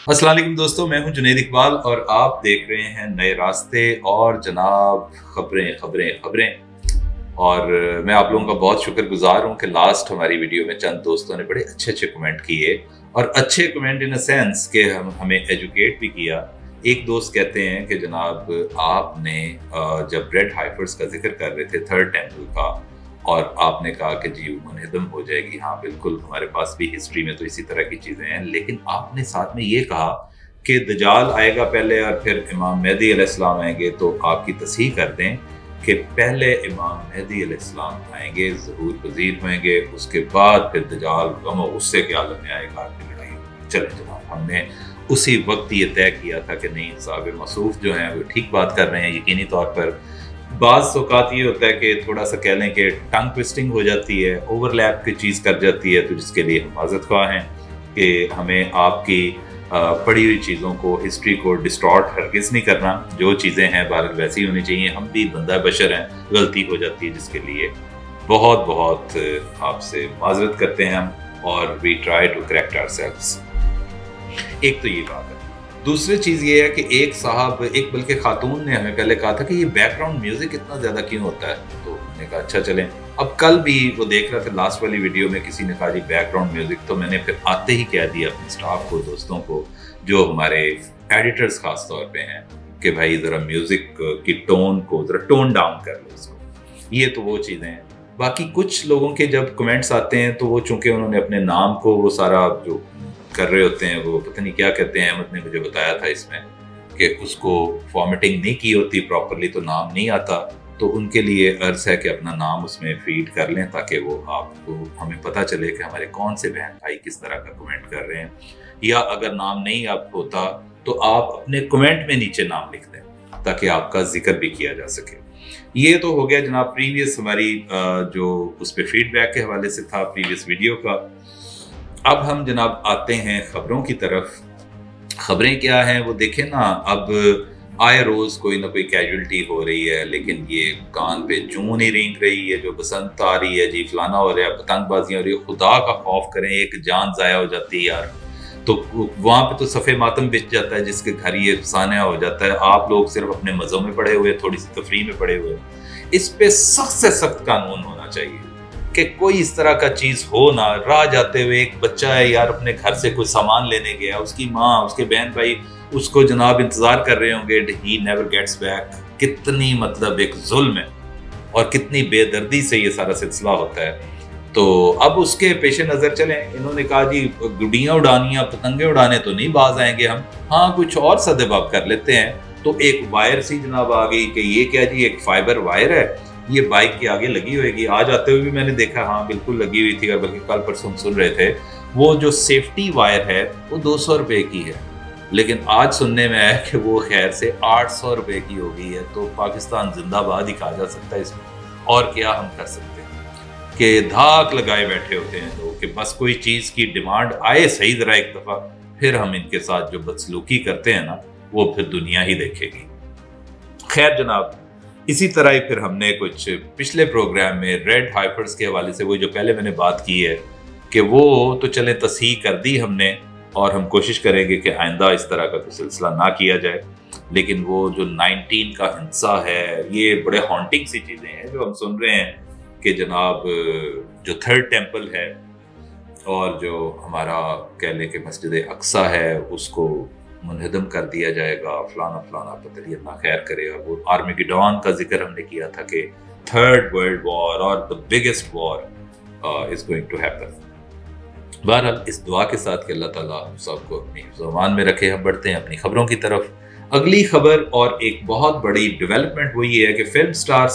अस्सलाम वालेकुम दोस्तों, मैं हूं जुनैद इकबाल और आप देख रहे हैं नए रास्ते और जनाब खबरें खबरें खबरें। और मैं आप लोगों का बहुत शुक्रगुजार हूं कि लास्ट हमारी वीडियो में चंद दोस्तों ने बड़े अच्छे अच्छे कमेंट किए और अच्छे कमेंट इन अ सेंस के हमें एजुकेट भी किया। एक दोस्त कहते हैं कि जनाब आपने जब रेड हाइफर्स का जिक्र कर रहे थे थर्ड टेम्पल का और आपने कहा कि जी वो मुनहदम हो जाएगी। हाँ बिल्कुल, हमारे पास भी हिस्ट्री में तो इसी तरह की चीज़ें हैं, लेकिन आपने साथ में ये कहा कि दजाल आएगा पहले और फिर इमाम मेहदी अलैहिस्सलाम आएंगे। तो आपकी तस्हीह कर दें कि पहले इमाम मेहदी अलैहिस्सलाम आएंगे, ज़हूर पज़ीर होंगे, उसके बाद फिर दजाल गम और गुस्से के आलम में आएगा, लड़ाई। चले जनाब, हमने उसी वक्त ये तय किया था कि नहीं, साहब मसूफ जो हैं वो ठीक बात कर रहे हैं। यकीनी तौर पर बाज़ औक़ात ये होता है कि थोड़ा सा कह लें कि टंग ट्विस्टिंग हो जाती है, ओवरलैप की चीज़ कर जाती है, तो जिसके लिए हम माज़रत ख्वाह हैं कि हमें आपकी पढ़ी हुई चीज़ों को, हिस्ट्री को डिस्टॉर्ट हरगिज़ नहीं करना। जो चीज़ें हैं बहरहाल वैसी होनी चाहिए। हम भी बंदा बशर हैं, गलती हो जाती है, जिसके लिए बहुत बहुत आपसे माज़रत करते हैं हम और we try to correct ourselves. एक तो ये बात है। दूसरी चीज़ ये है कि एक बल्कि खातून ने हमें पहले कहा था कि ये बैकग्राउंड म्यूजिक इतना ज़्यादा क्यों होता है, तो हमने कहा अच्छा चलें। अब कल भी वो देख रहा था लास्ट वाली वीडियो में किसी ने कहा जी बैकग्राउंड म्यूजिक, तो मैंने फिर आते ही कह दिया अपने स्टाफ को, दोस्तों को, जो हमारे एडिटर्स खास तौर पे हैं, कि भाई ज़रा म्यूजिक की टोन को ज़रा टोन डाउन कर लो उसको। ये तो वो चीज़ें हैं। बाकी कुछ लोगों के जब कमेंट्स आते हैं तो वो चूँकि उन्होंने अपने नाम को वो सारा जो कर रहे होते हैं, वो पता नहीं क्या कहते हैं, अहमद ने मुझे बताया था इसमें कि उसको फॉर्मेटिंग नहीं की होती प्रॉपरली तो नाम नहीं आता। तो उनके लिए अर्ज है कि अपना नाम उसमें फीड कर लें ताकि वो आपको, हमें पता चले कि हमारे कौन से बहन भाई किस तरह का कमेंट कर रहे हैं। या अगर नाम नहीं आप होता तो आप अपने कमेंट में नीचे नाम लिख दें ताकि आपका जिक्र भी किया जा सके। ये तो हो गया जनाब प्रीवियस हमारी जो उस पर फीडबैक के हवाले से था, प्रीवियस वीडियो का। अब हम जनाब आते हैं खबरों की तरफ। खबरें क्या हैं वो देखें ना। अब आए रोज़ कोई ना कोई कैजुअल्टी हो रही है, लेकिन ये कान पे जूं नहीं रेंग रही है। जो बसंत आ रही है जी, फलाना हो रहा है, पतंगबाजियाँ हो रही है, खुदा का खौफ करें, एक जान ज़ाया हो जाती है यार। तो वहाँ पे तो सफ़े मातम बिछ जाता है, जिसके घर ये सान्या हो जाता है। आप लोग सिर्फ अपने मज़ों में पड़े हुए, थोड़ी सी तफरीह में पड़े हुए। इस पे सख्त से सख्त कानून होना चाहिए कि कोई इस तरह का चीज़ हो ना। राह जाते हुए एक बच्चा है यार, अपने घर से कोई सामान लेने गया, उसकी माँ, उसके बहन भाई उसको जनाब इंतज़ार कर रहे होंगे, ही नेवर गेट्स बैक। कितनी मतलब एक जुल्म है और कितनी बेदर्दी से ये सारा सिलसिला होता है। तो अब उसके पेश नज़र चलें, इन्होंने कहा जी गुड़ियाँ उड़ानी, पतंगे उड़ाने तो नहीं बाज आएंगे हम, हाँ कुछ और सदेबाब कर लेते हैं। तो एक वायर सी जनाब आ गई कि ये क्या जी, एक फाइबर वायर है, ये बाइक के आगे लगी होगी। आज आते हुए भी मैंने देखा, हाँ बिल्कुल लगी हुई थी, और बल्कि कल परसों सुन रहे थे वो जो सेफ्टी वायर है वो 200 रुपए की है, लेकिन आज सुनने में आया कि वो खैर से 800 रुपए की हो गई है। तो पाकिस्तान जिंदाबाद ही कहा जा सकता है इसमें। और क्या हम कर सकते हैं कि धाक लगाए बैठे होते हैं लोग कि बस कोई चीज़ की डिमांड आए सही ज़रा एक दफ़ा, फिर हम इनके साथ जो बदसलूकी करते हैं ना वो फिर दुनिया ही देखेगी। खैर जनाब, इसी तरह ही फिर हमने कुछ पिछले प्रोग्राम में रेड हाइफर्स के हवाले से, वो जो पहले मैंने बात की है कि वो तो चले तस्हीह कर दी हमने, और हम कोशिश करेंगे कि आइंदा इस तरह का कोई सिलसिला ना किया जाए। लेकिन वो जो 19 का हिंसा है, ये बड़े हॉन्टिंग सी चीज़ें हैं जो हम सुन रहे हैं कि जनाब जो थर्ड टेम्पल है और जो हमारा कह लें कि मस्जिद अक्सा है उसको मुनहदम कर दिया जाएगा, फलाना फलाना, पता नहीं अल्लाह खैर करे। और वो आर्मेगेडॉन का जिक्र हमने किया था कि थर्ड वर्ल्ड वॉर और the biggest war is going to happen. बहरहाल इस दुआ के साथ कि अल्लाह ताला हम सबको अपनी ज़ुबान में रखे। हम बढ़ते हैं अपनी खबरों की तरफ। अगली खबर और एक बहुत बड़ी डेवलपमेंट वो ये है कि फिल्म स्टार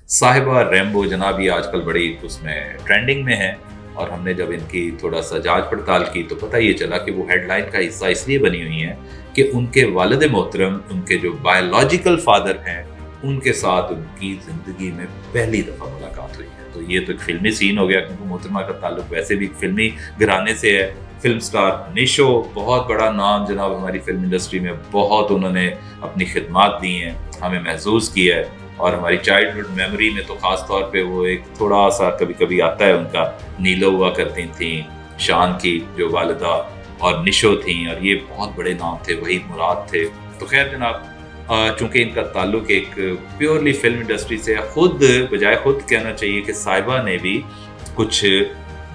साहिबा रैम्बो जनाब ये आजकल बड़ी उसमें ट्रेंडिंग में है। और हमने जब इनकी थोड़ा सा जांच पड़ताल की तो पता ये चला कि वो हेडलाइन का हिस्सा इसलिए बनी हुई है कि उनके वालिद मोहतरम, उनके जो बायोलॉजिकल फादर हैं, उनके साथ उनकी ज़िंदगी में पहली दफ़ा मुलाकात हुई है। तो ये तो एक फिल्मी सीन हो गया, क्योंकि मोहतरमा का ताल्लुक वैसे भी फिल्मी घराने से है। फिल्म स्टार निशो, बहुत बड़ा नाम जनाब हमारी फिल्म इंडस्ट्री में, बहुत उन्होंने अपनी खिदमात दी हैं, हमें महसूस किया है। और हमारी चाइल्डहुड मेमोरी में तो ख़ास तौर पे वो एक थोड़ा सा कभी कभी आता है उनका, नीलो हुआ करती थी, शान की जो वालिदा, और निशो थी, और ये बहुत बड़े नाम थे, वहीद मुराद थे। तो खैर जनाब, चूँकि इनका ताल्लुक एक प्योरली फिल्म इंडस्ट्री से, खुद बजाय खुद कहना चाहिए कि साहिबा ने भी कुछ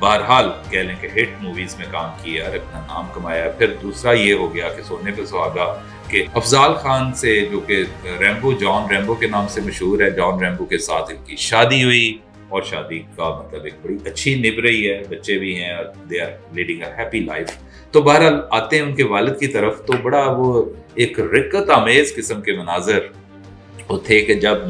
बहरहाल कह लें कि हिट मूवीज़ में काम किया और अपना नाम कमाया। फिर दूसरा ये हो गया कि सोने पे सुहागा कि अफजाल खान से, जो कि रैम्बो, जॉन रैम्बो के नाम से मशहूर है, जॉन रैम्बो के साथ इनकी शादी हुई, और शादी का मतलब एक बड़ी अच्छी निभ रही है, बच्चे भी हैं और they are leading a happy life. तो बहरहाल आते हैं उनके वालिद की तरफ, तो बड़ा वो एक रिक्कत आमेज किस्म के मनाजर वो थे कि जब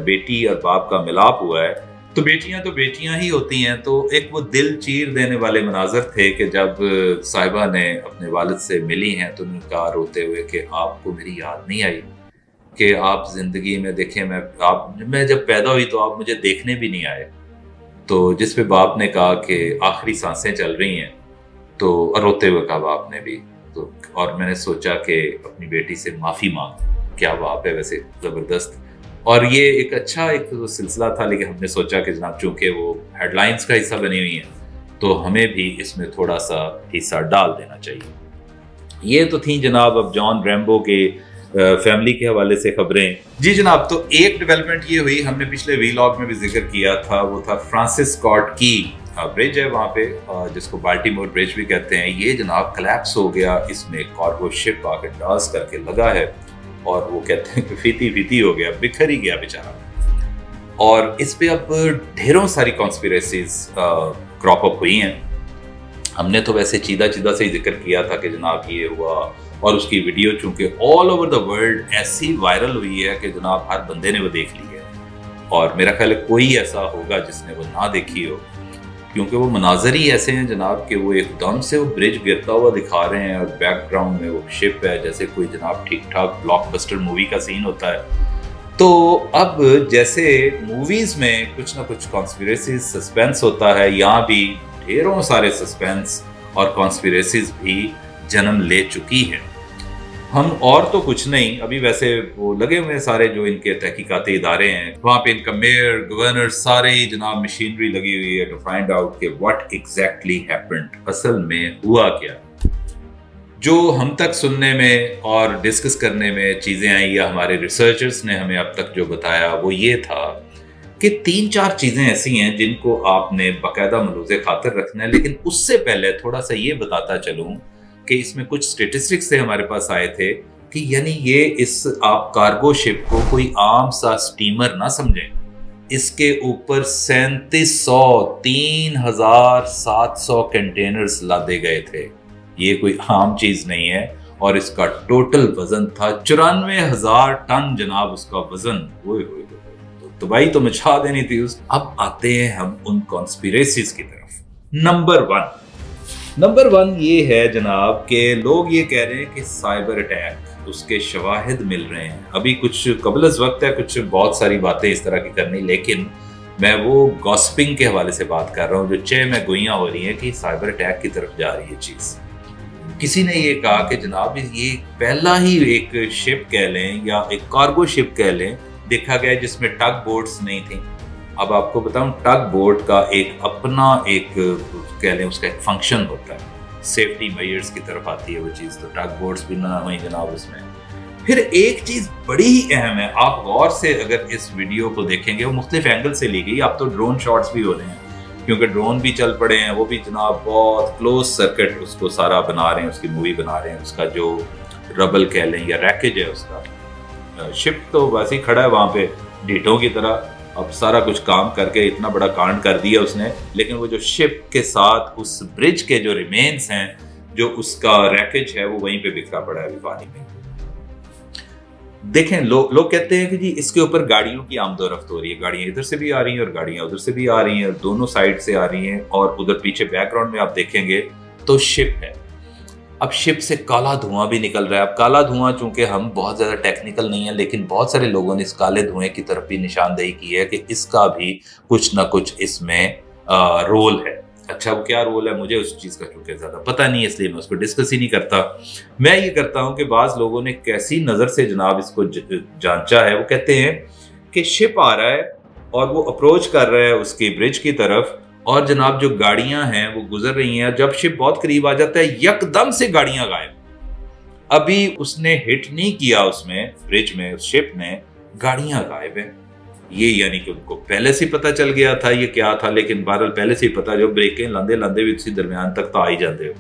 बेटी और बाप का मिलाप हुआ है, तो बेटियां ही होती हैं, तो एक वो दिल चीर देने वाले मनाजर थे कि जब साहिबा ने अपने वालिद से मिली हैं तो उन्होंने कहा रोते हुए कि आपको मेरी याद नहीं आई कि आप जिंदगी में देखें, मैं जब पैदा हुई तो आप मुझे देखने भी नहीं आए। तो जिस पे बाप ने कहा कि आखिरी सांसें चल रही हैं, तो रोते हुए कहा बाप ने भी, तो और मैंने सोचा कि अपनी बेटी से माफ़ी मांग। क्या बाप है वैसे, ज़बरदस्त। और ये एक अच्छा एक सिलसिला था, लेकिन हमने सोचा कि जनाब चूँकि वो हेडलाइंस का हिस्सा बनी हुई हैं तो हमें भी इसमें थोड़ा सा हिस्सा डाल देना चाहिए। ये तो थी जनाब अब जॉन रैम्बो के फैमिली के हवाले से खबरें। जी जनाब, तो एक डेवलपमेंट ये हुई, हमने पिछले वीलॉग में भी जिक्र किया था, वो था फ्रांसिस स्कॉट की ब्रिज है वहाँ पे, जिसको बाल्टीमोर ब्रिज भी कहते हैं। ये जनाब कोलैप्स हो गया, इसमें कार्गो शिप आके डांस करके लगा है, और वो कहते हैं कि फीती हो गया, बिखर ही गया बेचारा। और इस पे अब ढेरों सारी कॉन्स्पिरेसीज क्रॉप अप हुई हैं। हमने तो वैसे चीदा से ही जिक्र किया था कि जनाब ये हुआ, और उसकी वीडियो चूंकि ऑल ओवर द वर्ल्ड ऐसी वायरल हुई है कि जनाब हर बंदे ने वो देख ली है, और मेरा ख्याल है कोई ऐसा होगा जिसने वो ना देखी हो, क्योंकि वो मनाजर ही ऐसे हैं जनाब कि वो एकदम से वो ब्रिज गिरता हुआ दिखा रहे हैं, और बैकग्राउंड में वो शिप है, जैसे कोई जनाब ठीक ठाक ब्लॉकबस्टर मूवी का सीन होता है। तो अब जैसे मूवीज में कुछ ना कुछ कॉन्स्पिरेसी सस्पेंस होता है, यहाँ भी ढेरों सारे सस्पेंस और कॉन्स्पिरेसीज भी जन्म ले चुकी है। हम और तो कुछ नहीं, अभी वैसे वो लगे हुए सारे जो इनके तहकीकाती इदारे हैं, वहाँ पे इनका मेयर, गवर्नर, सारे ही जनाब मशीनरी लगी हुई है टू फाइंड आउट कि व्हाट एग्जैक्टली हैपेंड, असल में हुआ क्या। जो हम तक सुनने में और डिस्कस करने में चीज़ें आई, या हमारे रिसर्चर्स ने हमें अब तक जो बताया, वो ये था कि 3-4 चीज़ें ऐसी हैं जिनको आपने बाकायदा मलूज़े खातिर रखना है। लेकिन उससे पहले थोड़ा सा ये बताता चलूँ कि इसमें कुछ स्टेटिस्टिक्स से हमारे पास आए थे कि यानी ये इस आप कार्गो शिप को कोई आम सा स्टीमर ना समझें, इसके ऊपर 3700 कंटेनर्स लादे गए थे। ये कोई आम चीज नहीं है, और इसका टोटल वजन था 94,000 टन जनाब, उसका वजन। वो तो तबाही तो मचा देनी थी उस। अब आते हैं हम उन कॉन्स्पिरेसीज की तरफ। नंबर वन ये है जनाब कि लोग ये कह रहे हैं कि साइबर अटैक, उसके शवाहिद मिल रहे हैं। अभी कुछ कबल वक्त है कुछ बहुत सारी बातें इस तरह की करनी, लेकिन मैं वो गॉसिपिंग के हवाले से बात कर रहा हूँ, जो चे में गोइयाँ हो रही हैं कि साइबर अटैक की तरफ जा रही है चीज़। किसी ने ये कहा कि जनाब ये पहला ही एक शिप कह लें या एक कार्गो शिप कह लें देखा गया जिसमें टग बोट्स नहीं थी। अब आपको बताऊं, टग बोट का एक अपना एक कह लें उसका एक फंक्शन होता है, सेफ्टी मेजर्स की तरफ आती है वो चीज़, तो टग बोट्स भी ना हुई जनाब उसमें। फिर एक चीज़ बड़ी ही अहम है, आप गौर से अगर इस वीडियो को देखेंगे, वो मुख्तलिफ एंगल से ली गई। अब तो ड्रोन शॉट्स भी हो रहे हैं, क्योंकि ड्रोन भी चल पड़े हैं, वो भी जनाब बहुत क्लोज सर्किट उसको सारा बना रहे हैं, उसकी मूवी बना रहे हैं। उसका जो रबल कह लें या रैकेज है उसका, शिप तो वैसे ही खड़ा है वहाँ पे ढीठों की तरह। अब सारा कुछ काम करके इतना बड़ा कांड कर दिया उसने, लेकिन वो जो शिप के साथ उस ब्रिज के जो रिमेन्स हैं, जो उसका रैकेज है, वो वहीं पे बिखरा पड़ा है अभी पानी में। देखें, लोग कहते हैं कि जी इसके ऊपर गाड़ियों की आमदोरफ्त हो रही है, गाड़ियां इधर से भी आ रही हैं और गाड़ियां उधर से भी आ रही हैं, दोनों साइड से आ रही हैं, और उधर पीछे बैकग्राउंड में आप देखेंगे तो शिप है। अब शिप से काला धुआं भी निकल रहा है। अब काला धुआं, चूंकि हम बहुत ज़्यादा टेक्निकल नहीं है, लेकिन बहुत सारे लोगों ने इस काले धुएं की तरफ भी निशानदेही की है कि इसका भी कुछ ना कुछ इसमें रोल है। अच्छा वो क्या रोल है, मुझे उस चीज़ का चूंकि ज़्यादा पता नहीं है, इसलिए मैं उसको डिस्कस ही नहीं करता। मैं ये करता हूँ कि बाज़ लोगों ने कैसी नज़र से जनाब इसको जांचा है। वो कहते हैं कि शिप आ रहा है और वो अप्रोच कर रहा है उसकी ब्रिज की तरफ, और जनाब जो गाड़ियां हैं वो गुजर रही हैं। जब शिप बहुत करीब आ जाता है यकदम से गाड़ियां गायब। अभी उसने हिट नहीं किया उसमें, ब्रिज में, उस शिप में, गाड़ियां गायब हैं। ये यानी कि उनको पहले से पता चल गया था ये क्या था, लेकिन बहरहाल पहले से ही पता, जो ब्रेकें लांदे लांदे भी उसी दरमियान तक तो आ ही जाते हो।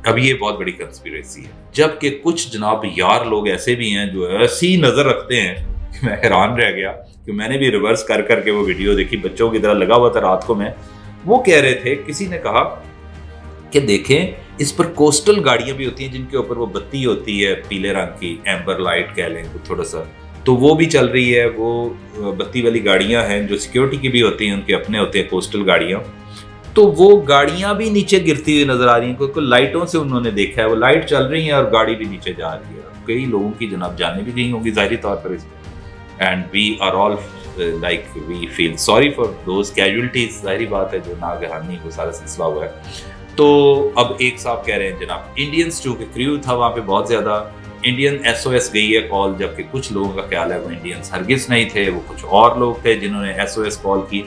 अब ये बहुत बड़ी कंस्पिरेसी है। जबकि कुछ जनाब यार लोग ऐसे भी हैं जो ऐसी नजर रखते हैं कि मैं हैरान रह गया, कि मैंने भी रिवर्स कर करके वो वीडियो देखी, बच्चों की तरह लगा हुआ था रात को मैं। वो कह रहे थे, किसी ने कहा कि देखें इस पर कोस्टल गाड़ियां भी होती हैं जिनके ऊपर वो बत्ती होती है पीले रंग की, एम्बर लाइट कह लें थोड़ा सा, तो वो भी चल रही है। वो बत्ती वाली गाड़ियां हैं जो सिक्योरिटी की भी होती हैं, उनके अपने होते हैं कोस्टल गाड़ियां। तो वो गाड़ियां भी नीचे गिरती हुई नजर आ रही हैं, क्योंकि लाइटों से उन्होंने देखा है, वो लाइट चल रही है और गाड़ी भी नीचे जा रही है। कई लोगों की जनाब जाने भी गई होंगी जाहिर तौर पर इसमें, and we are all like we feel sorry for those casualties. जाहिर बात है जो नागहानी वो सारा सिलसिला हुआ है। तो अब एक साहब कह रहे हैं जनाब इंडियंस, चूंकि क्रू था वहां पे बहुत ज्यादा, इंडियन SOS गई है कॉल, जबकि कुछ लोगों का ख्याल है वो इंडियंस हरगिज नहीं थे, वो कुछ और लोग थे जिन्होंने SOS कॉल की।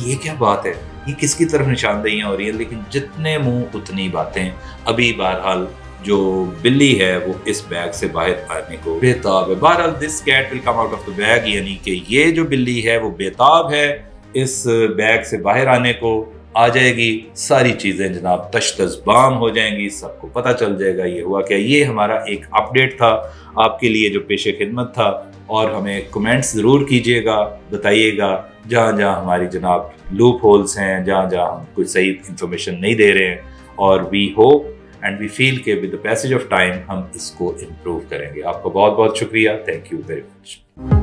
ये क्या बात है, ये किसकी तरफ निशानदेहियां हो रही है? लेकिन जितने मुंह उतनी बातें। अभी बहरहाल जो बिल्ली है वो इस बैग से बाहर आने को बेताब है। बहरहाल this cat will come out of the bag, यानी कि ये जो बिल्ली है वो बेताब है इस बैग से बाहर आने को। आ जाएगी, सारी चीजें जनाब तश्तज़बाम हो जाएंगी, सबको पता चल जाएगा ये हुआ क्या। ये हमारा एक अपडेट था आपके लिए जो पेशे खिदमत था, और हमें कमेंट्स ज़रूर कीजिएगा, बताइएगा जहाँ जहाँ हमारी जनाब लूप होल्स हैं, जहाँ जहाँ हम कोई सही इंफॉर्मेशन नहीं दे रहे हैं। और we hope and we feel के with the passage of time हम इसको इम्प्रूव करेंगे। आपका बहुत बहुत शुक्रिया, थैंक यू वेरी मच।